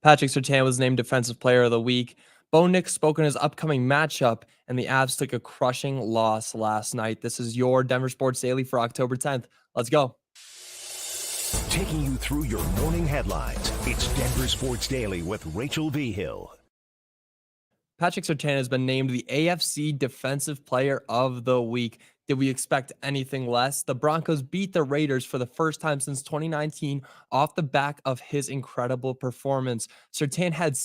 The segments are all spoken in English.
Patrick Surtain was named Defensive Player of the Week. Bo Nix spoke in his upcoming matchup, and the Avs took a crushing loss last night. This is your Denver Sports Daily for October 10th. Let's go. Taking you through your morning headlines, it's Denver Sports Daily with Rachel V. Hill. Patrick Surtain has been named the AFC Defensive Player of the Week. Did we expect anything less? The Broncos beat the Raiders for the first time since 2019 off the back of his incredible performance. Surtain had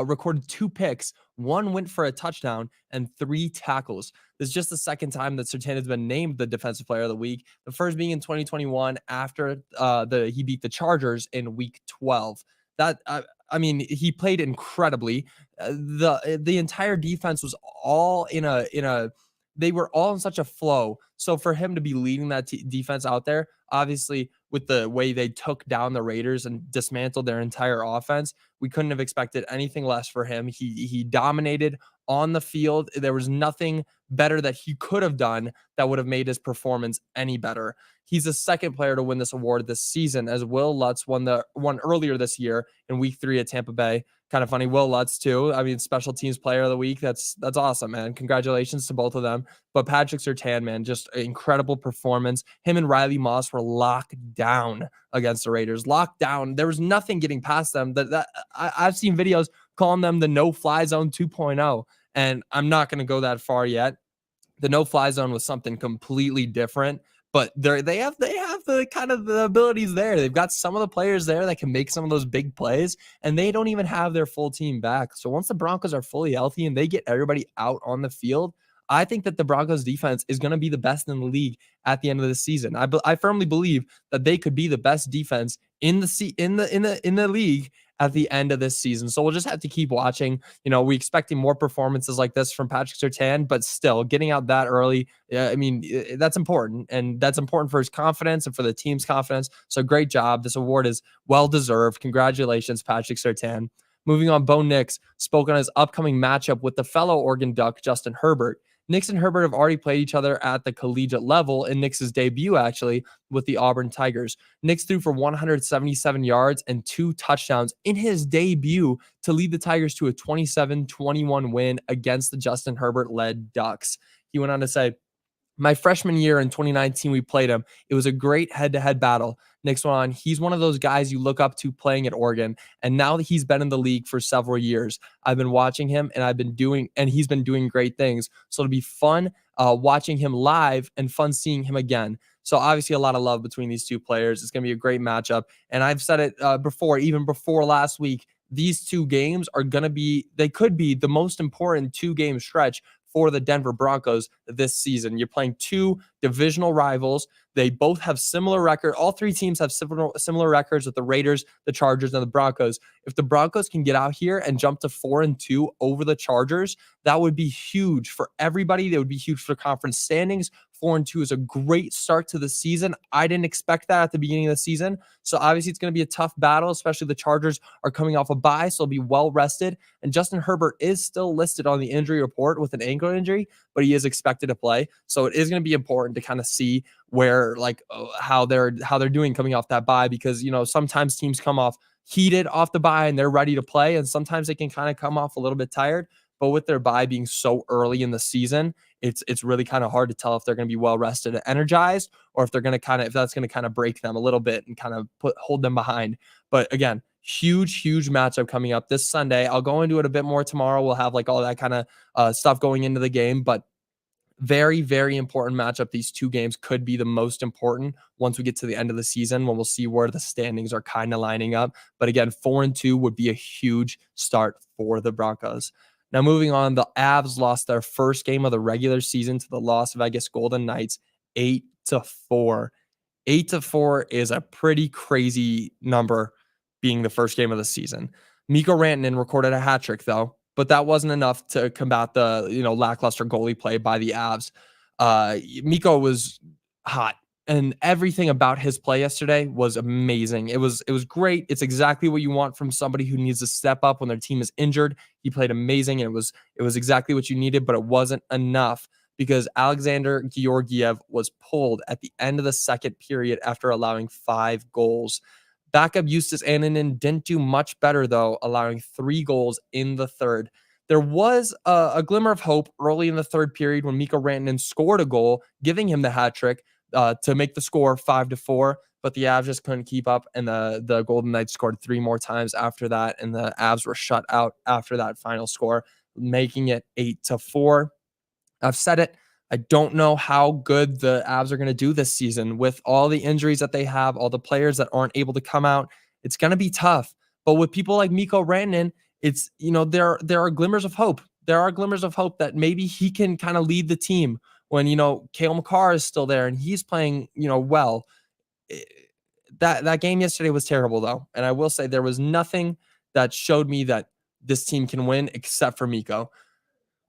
recorded 2 picks. 1 went for a touchdown and 3 tackles. This is just the second time that Surtain has been named the Defensive Player of the Week. The first being in 2021 after he beat the Chargers in Week 12. He played incredibly. The entire defense was all they were all in such a flow. So for him to be leading that defense out there, obviously with the way they took down the Raiders and dismantled their entire offense, we couldn't have expected anything less for him. He dominated on the field. There was nothing better that he could have done that would have made his performance any better. He's the second player to win this award this season, as Will Lutz won earlier this year in Week 3 at Tampa Bay. Kind of funny, Will Lutz too. I mean, special teams player of the week. That's awesome, man. Congratulations to both of them. But Patrick Surtain, man, just incredible performance. Him and Riley Moss were locked down against the Raiders. Locked down. There was nothing getting past them. I've seen videos calling them the no-fly zone 2.0, and I'm not going to go that far yet. The no-fly zone was something completely different. But they have the kind of the abilities there. They've got some of the players there that can make some of those big plays, and they don't even have their full team back. So once the Broncos are fully healthy and they get everybody out on the field, I think that the Broncos defense is going to be the best in the league at the end of the season. I firmly believe that they could be the best defense in the league at the end of this season. So we'll just have to keep watching. We expecting more performances like this from Patrick Surtain, but still getting out that early, that's important. And that's important for his confidence and for the team's confidence. So great job. This award is well-deserved. Congratulations, Patrick Surtain. Moving on, Bo Nix spoke on his upcoming matchup with the fellow Oregon Duck, Justin Herbert. Nix and Herbert have already played each other at the collegiate level in Nix's debut, actually, with the Auburn Tigers. Nix threw for 177 yards and 2 touchdowns in his debut to lead the Tigers to a 27-21 win against the Justin Herbert-led Ducks. He went on to say, "My freshman year in 2019, we played him. It was a great head-to-head battle." Nix went on, "He's one of those guys you look up to playing at Oregon, and now that he's been in the league for several years, I've been watching him, and he's been doing great things. So it'll be fun watching him live and fun seeing him again." So obviously a lot of love between these two players. It's going to be a great matchup. And I've said it before, even before last week, these 2 games they could be the most important 2-game stretch for the Denver Broncos this season. You're playing 2 divisional rivals. They both have similar record. All 3 teams have similar records with the Raiders, the Chargers, and the Broncos. If the Broncos can get out here and jump to 4-2 over the Chargers, that would be huge for everybody. That would be huge for conference standings. 4-2 is a great start to the season. I didn't expect that at the beginning of the season. So obviously it's going to be a tough battle, especially the Chargers are coming off a bye, so they'll be well rested. And Justin Herbert is still listed on the injury report with an ankle injury, but he is expected to play. So it is going to be important to kind of see where how they're doing coming off that bye, because sometimes teams come off heated off the bye and they're ready to play, and sometimes they can kind of come off a little bit tired. But with their bye being so early in the season, it's really kind of hard to tell if they're going to be well rested and energized, or if that's going to kind of break them a little bit and kind of hold them behind. But again, huge matchup coming up this Sunday. I'll go into it a bit more tomorrow. We'll have all that kind of stuff going into the game, but very, very important matchup. These 2 games could be the most important once we get to the end of the season, when we'll see where the standings are kind of lining up. But again, 4-2 would be a huge start for the Broncos. Now, moving on, the Avs lost their first game of the regular season to the Las Vegas Golden Knights 8-4. 8-4 is a pretty crazy number, being the first game of the season. Mikko Rantanen recorded a hat trick, though, but that wasn't enough to combat the lackluster goalie play by the Avs. Mikko was hot, and everything about his play yesterday was amazing. It was great. It's exactly what you want from somebody who needs to step up when their team is injured. He played amazing, and it was exactly what you needed, but it wasn't enough, because Alexander Georgiev was pulled at the end of the second period after allowing 5 goals. Backup Eustace Annunen didn't do much better, though, allowing 3 goals in the third. There was a glimmer of hope early in the third period when Mikko Rantanen scored a goal, giving him the hat trick to make the score 5-4. But the Avs just couldn't keep up, and the Golden Knights scored 3 more times after that, and the Avs were shut out after that final score, making it 8-4. I've said it. I don't know how good the Avs are going to do this season with all the injuries that they have, all the players that aren't able to come out. It's going to be tough. But with people like Mikko Rantanen, it's, there are glimmers of hope. There are glimmers of hope that maybe he can kind of lead the team when, Cale Makar is still there and he's playing, well. That game yesterday was terrible, though. And I will say there was nothing that showed me that this team can win except for Mikko.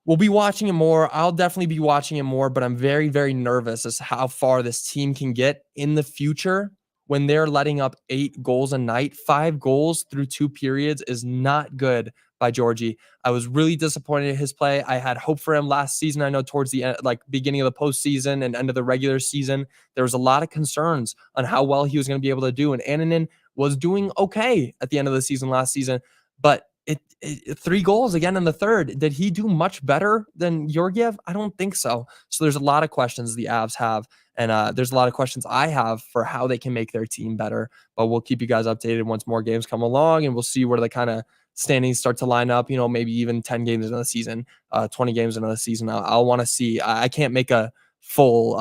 We'll be watching it more. I'll definitely be watching it more, but I'm very, very nervous as to how far this team can get in the future when they're letting up 8 goals a night. 5 goals through 2 periods is not good by Georgie. I was really disappointed in his play. I had hope for him last season. I know towards the end, beginning of the postseason and end of the regular season, there was a lot of concerns on how well he was going to be able to do. And Annunen was doing okay at the end of the season last season, but 3 goals again in the third. Did he do much better than Georgiev? I don't think so. So there's a lot of questions the Avs have, and there's a lot of questions I have for how they can make their team better. But we'll keep you guys updated once more games come along, and we'll see where the kind of standings start to line up. Maybe even 10 games into the season, 20 games into the season. I'll want to see. I can't make a full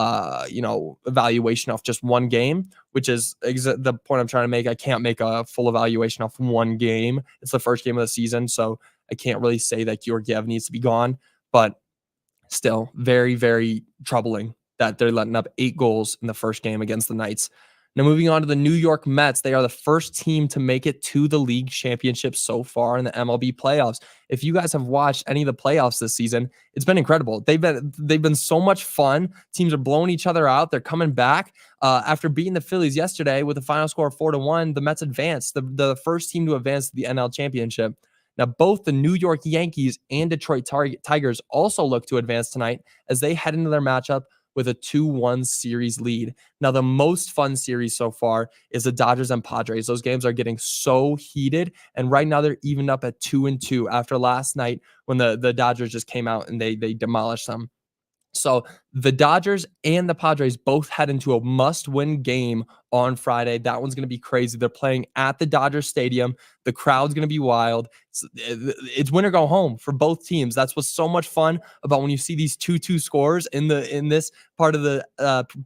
evaluation off just one game, which is the point I'm trying to make. I can't make a full evaluation off one game. It's the first game of the season, so I can't really say that Georgiev needs to be gone, but still very, very troubling that they're letting up 8 goals in the first game against the Knights. Now, moving on to the New York Mets, they are the first team to make it to the league championship so far in the MLB playoffs. If you guys have watched any of the playoffs this season, it's been incredible. They've been so much fun. Teams are blowing each other out. They're coming back. After beating the Phillies yesterday with a final score of 4-1, the Mets advanced, the first team to advance to the NL championship. Now, both the New York Yankees and Detroit Tigers also look to advance tonight as they head into their matchup with a 2-1 series lead. Now, the most fun series so far is the Dodgers and Padres. Those games are getting so heated, and right now they're evened up at 2-2 after last night when the Dodgers just came out and they demolished them. So the Dodgers and the Padres both head into a must-win game on Friday. That one's going to be crazy. They're playing at the Dodger Stadium. The crowd's going to be wild. It's win or go home for both teams. That's what's so much fun about when you see these 2-2 scores in this part of the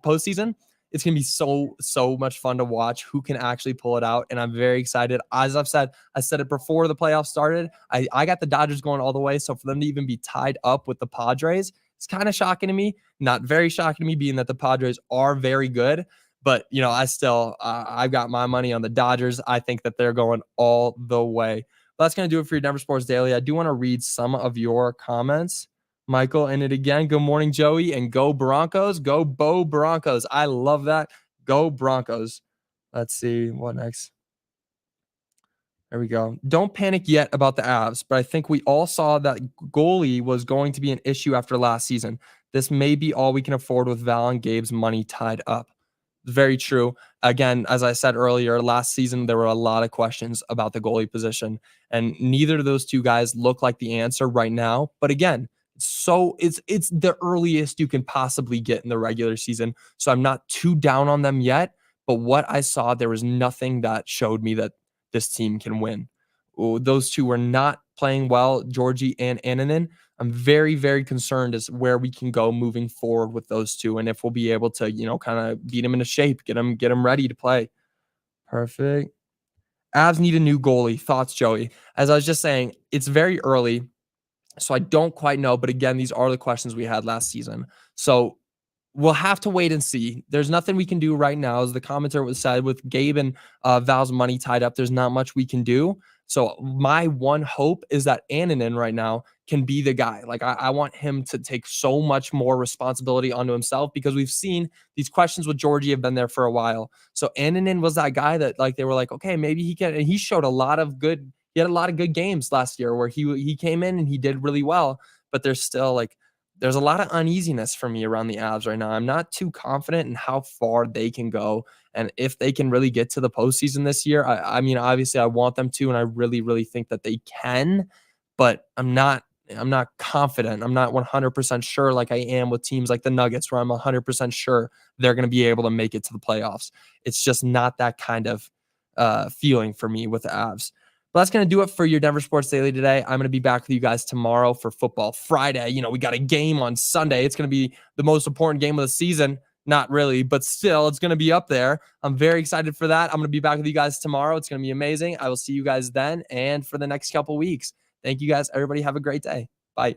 postseason. It's going to be so much fun to watch who can actually pull it out, and I'm very excited. As I've said, I said it before the playoffs started. I got the Dodgers going all the way, so for them to even be tied up with the Padres, it's kind of shocking to me. Not very shocking to me, being that the Padres are very good. But, I've got my money on the Dodgers. I think that they're going all the way. But that's going to do it for your Denver Sports Daily. I do want to read some of your comments. Michael in it again. Good morning, Joey. And go Broncos. Go Bo Broncos. I love that. Go Broncos. Let's see. What next? There we go. Don't panic yet about the Avs, but I think we all saw that goalie was going to be an issue after last season. This may be all we can afford with Val and Gabe's money tied up. Very true. Again, as I said earlier, last season, there were a lot of questions about the goalie position, and neither of those two guys look like the answer right now. But again, it's the earliest you can possibly get in the regular season. So I'm not too down on them yet. But what I saw, there was nothing that showed me that this team can win. Those two were not playing well, Georgie and Annunen. I'm very, very concerned as where we can go moving forward with those two, and if we'll be able to, kind of beat them into shape, get them ready to play. Perfect. Avs need a new goalie. Thoughts, Joey? As I was just saying, it's very early, so I don't quite know. But again, these are the questions we had last season. So we'll have to wait and see. There's nothing we can do right now. As the commenter was said, with Gabe and Val's money tied up, there's not much we can do. So my one hope is that Annunen right now can be the guy. Like I want him to take so much more responsibility onto himself, because we've seen these questions with Georgie have been there for a while. So Annunen was that guy that they were like, okay, maybe he can. And he showed he had a lot of good games last year where he came in and he did really well. But there's still there's a lot of uneasiness for me around the Avs right now. I'm not too confident in how far they can go and if they can really get to the postseason this year. I mean, obviously, I want them to, and I really, really think that they can, but I'm not confident. I'm not 100% sure like I am with teams like the Nuggets, where I'm 100% sure they're going to be able to make it to the playoffs. It's just not that kind of feeling for me with the Avs. But that's going to do it for your Denver Sports Daily today. I'm going to be back with you guys tomorrow for Football Friday. You know, we got a game on Sunday. It's going to be the most important game of the season. Not really, but still, it's going to be up there. I'm very excited for that. I'm going to be back with you guys tomorrow. It's going to be amazing. I will see you guys then and for the next couple weeks. Thank you guys. Everybody have a great day. Bye.